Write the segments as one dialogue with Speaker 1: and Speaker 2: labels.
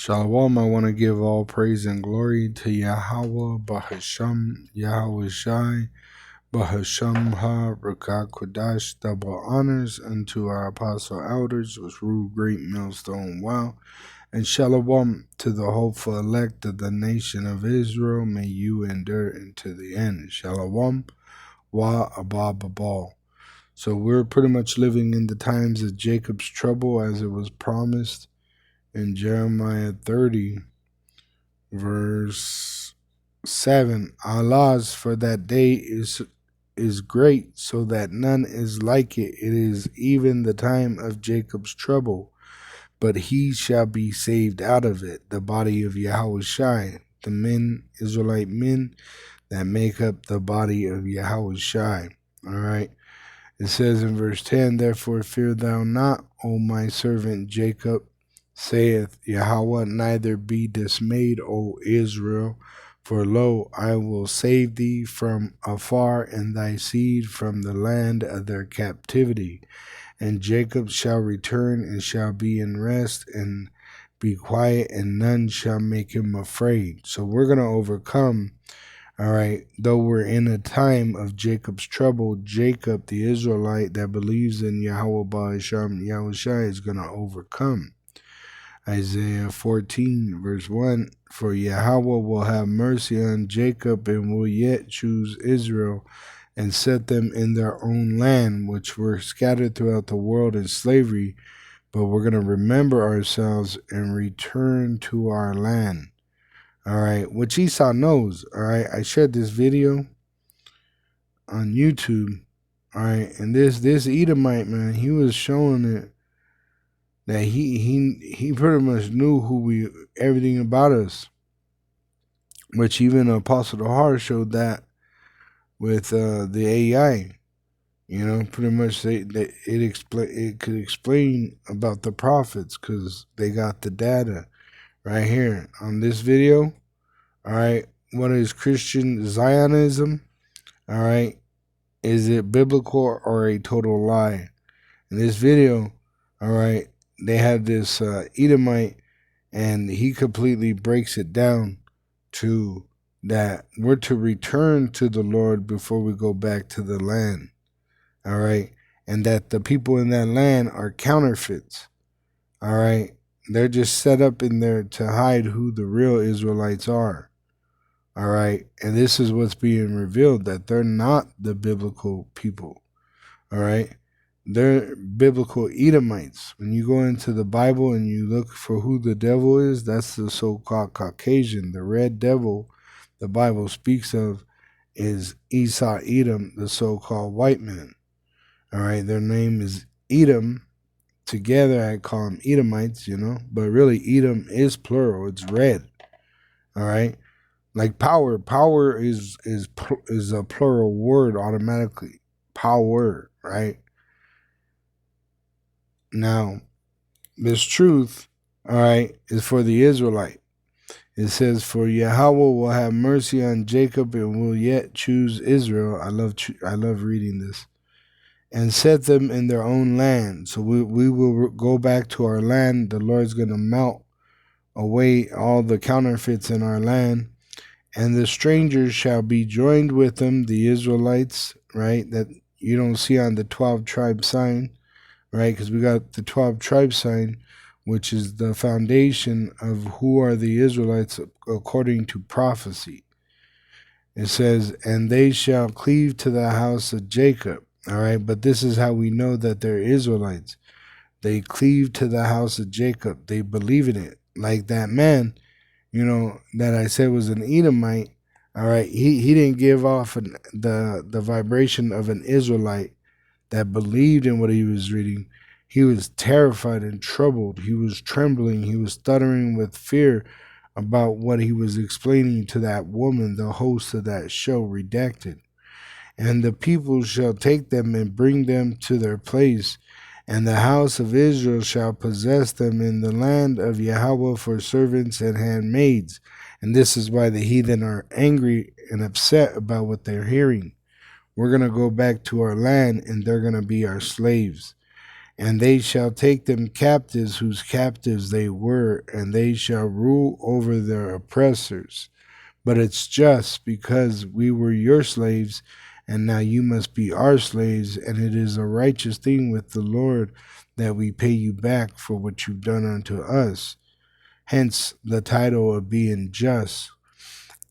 Speaker 1: Shalom, I want to give all praise and glory to Yahweh, Bahasham, Yahweh Shai, Bahasham Ha, Rakah Kodash, double honors unto our apostle elders, which rule great millstone well, and Shalom to the hopeful elect of the nation of Israel, may you endure into the end. Shalom, Wa Abba Babal. So we're pretty much living in the times of Jacob's trouble as it was promised in Jeremiah 30, verse 7. Allah's for that day is great, so that none is like it. It is even the time of Jacob's trouble, but he shall be saved out of it. The body of Yahweh Shai, the men, Israelite men that make up the body of Yahweh Shai. All right. It says in verse 10, therefore fear thou not, O my servant Jacob, saith Yahweh, neither be dismayed, O Israel, for lo, I will save thee from afar, and thy seed from the land of their captivity. And Jacob shall return, and shall be in rest, and be quiet, and none shall make him afraid. So we're going to overcome. All right, though we're in a time of Jacob's trouble, Jacob, the Israelite that believes in Yahweh Ba'asham, Yahweh Shai, is going to overcome. Isaiah 14, verse 1, for Yahweh will have mercy on Jacob and will yet choose Israel and set them in their own land, which were scattered throughout the world in slavery, but we're going to remember ourselves and return to our land. All right, which Esau knows. All right, I shared this video on YouTube. All right, and this Edomite, man, he was showing it that he pretty much knew everything about us, which even Apostle Dahar showed that with the AI. You know, pretty much it could explain about the prophets because they got the data right here on this video. All right, what is Christian Zionism? All right, is it biblical or a total lie? In this video, all right, they have this Edomite, and he completely breaks it down to that we're to return to the Lord before we go back to the land. All right, and that the people in that land are counterfeits. All right, they're just set up in there to hide who the real Israelites are. All right, and this is what's being revealed, that they're not the biblical people. All right, they're biblical Edomites. When you go into the Bible and you look for who the devil is, that's the so-called Caucasian. The red devil the Bible speaks of is Esau Edom, the so-called white man. All right, their name is Edom. Together I call them Edomites, you know, but really Edom is plural. It's red. All right. Like power is a plural word automatically. Power, right? Now, this truth, all right, is for the Israelite. It says, for Yahweh will have mercy on Jacob and will yet choose Israel. I love reading this. And set them in their own land. So we will go back to our land. The Lord's going to melt away all the counterfeits in our land. And the strangers shall be joined with them, the Israelites, right, that you don't see on the 12 tribe sign, right, because we got the 12 tribe sign, which is the foundation of who are the Israelites according to prophecy. It says, and they shall cleave to the house of Jacob, all right, but this is how we know that they're Israelites. They cleave to the house of Jacob. They believe in it, like that man, you know, that I said was an Edomite, all right, he didn't give off the vibration of an Israelite that believed in what he was reading. He was terrified and troubled. He was trembling. He was stuttering with fear about what he was explaining to that woman, the host of that show, Redacted. And the people shall take them and bring them to their place, and the house of Israel shall possess them in the land of Yahweh for servants and handmaids. And this is why the heathen are angry and upset about what they're hearing. We're going to go back to our land, and they're going to be our slaves. And they shall take them captives whose captives they were, and they shall rule over their oppressors. But it's just because we were your slaves, and now you must be our slaves, and it is a righteous thing with the Lord that we pay you back for what you've done unto us. Hence the title of being just.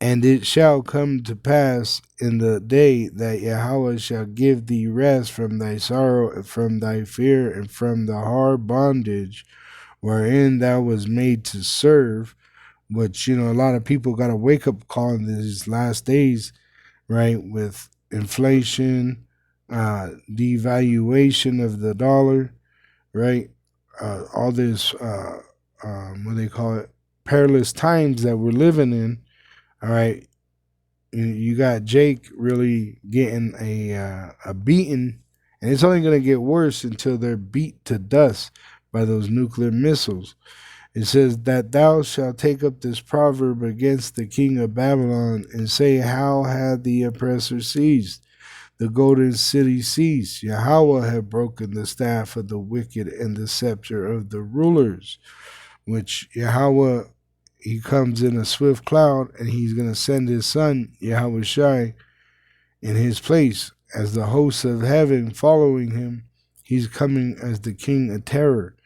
Speaker 1: And it shall come to pass in the day that Yahweh shall give thee rest from thy sorrow, and from thy fear, and from the hard bondage wherein thou was made to serve. Which, a lot of people got a wake up call in these last days, right? With inflation, devaluation of the dollar, right? All this, what they call it, perilous times that we're living in. All right, you got Jake really getting a beating, and it's only going to get worse until they're beat to dust by those nuclear missiles. It says that thou shalt take up this proverb against the king of Babylon and say, how had the oppressor ceased? The golden city ceased. Yahweh had broken the staff of the wicked and the scepter of the rulers, which Yahweh, he comes in a swift cloud, and he's going to send his son, Yahweh Shai, in his place as the hosts of heaven following him. He's coming as the king of terror.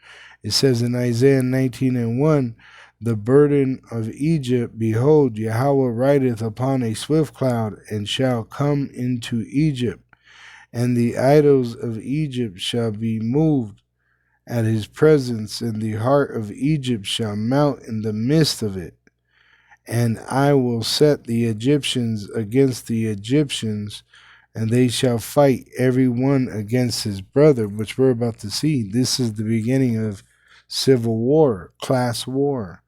Speaker 1: It says in Isaiah 19:1, the burden of Egypt, behold, Yahweh rideth upon a swift cloud, and shall come into Egypt, and the idols of Egypt shall be moved at his presence, and the heart of Egypt shall melt in the midst of it. And I will set the Egyptians against the Egyptians, and they shall fight every one against his brother, which we're about to see. This is the beginning of civil war, class war,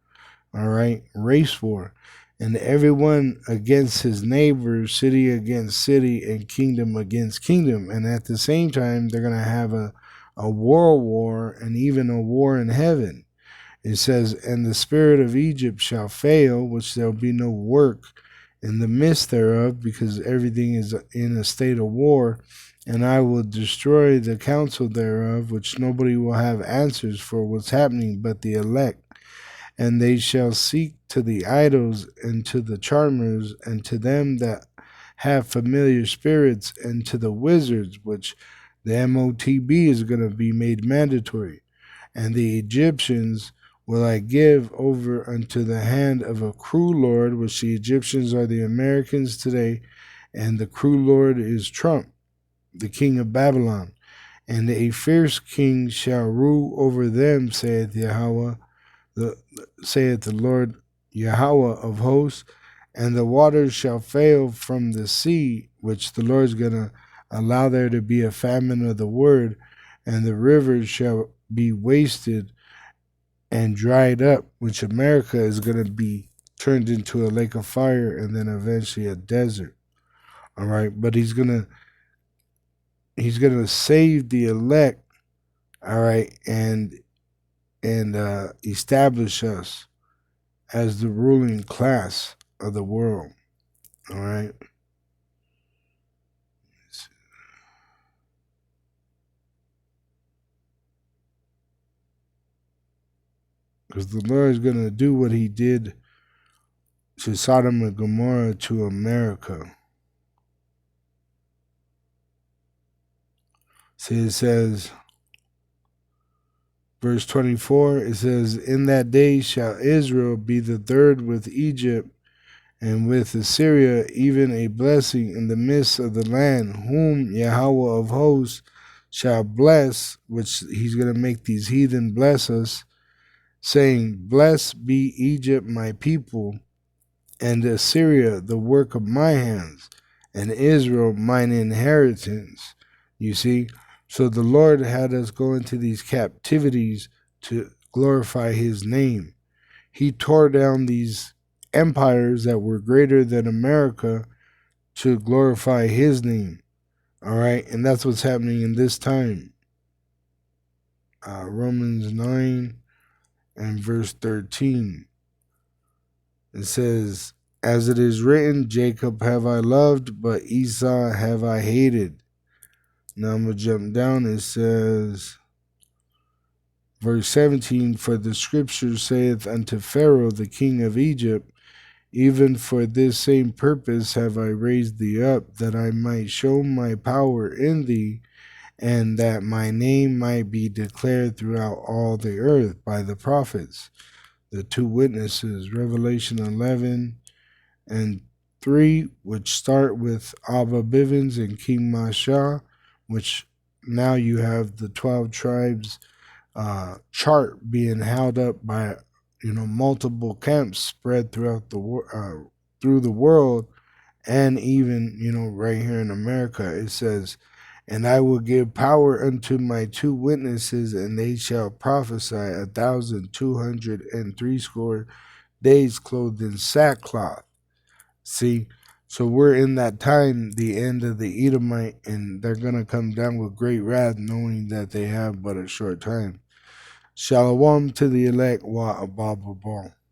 Speaker 1: all right, race war. And everyone against his neighbor, city against city, and kingdom against kingdom. And at the same time, they're going to have a world war, and even a war in heaven. It says, and the spirit of Egypt shall fail, which there'll be no work in the midst thereof, because everything is in a state of war. And I will destroy the counsel thereof, which nobody will have answers for what's happening but the elect. And they shall seek to the idols, and to the charmers, and to them that have familiar spirits, and to the wizards, which the MOTB is going to be made mandatory. And the Egyptians will I give over unto the hand of a cruel lord, which the Egyptians are the Americans today, and the cruel lord is Trump, the king of Babylon. And a fierce king shall rule over them, saith Yahweh, saith the Lord Yahweh of hosts, and the waters shall fail from the sea, which the Lord's going to allow there to be a famine of the word, and the rivers shall be wasted and dried up, which America is going to be turned into a lake of fire, and then eventually a desert. All right, but he's gonna save the elect. All right, and establish us as the ruling class of the world. All right. Because the Lord is going to do what he did to Sodom and Gomorrah to America. See, it says, verse 24, it says, in that day shall Israel be the third with Egypt, and with Assyria, even a blessing in the midst of the land, whom Yahweh of hosts shall bless, which he's going to make these heathen bless us, saying, blessed be Egypt, my people, and Assyria, the work of my hands, and Israel, mine inheritance. You see? So the Lord had us go into these captivities to glorify his name. He tore down these empires that were greater than America to glorify his name. All right? And that's what's happening in this time. Romans 9 and verse 13. It says, as it is written, Jacob have I loved, but Esau have I hated. Now I'm going to jump down. It says, Verse 17, for the scripture saith unto Pharaoh, the king of Egypt, even for this same purpose have I raised thee up, that I might show my power in thee, and that my name might be declared throughout all the earth by the prophets. The two witnesses, Revelation 11 and 3, which start with Abba Bivens and King Masha, which now you have the 12 tribes chart being held up by multiple camps spread throughout through the world, and even right here in America. It says, and I will give power unto my two witnesses, and they shall prophesy 1,260 days clothed in sackcloth. See, so we're in that time, the end of the Edomite, and they're gonna come down with great wrath, knowing that they have but a short time. Shalom to the elect wa abababal.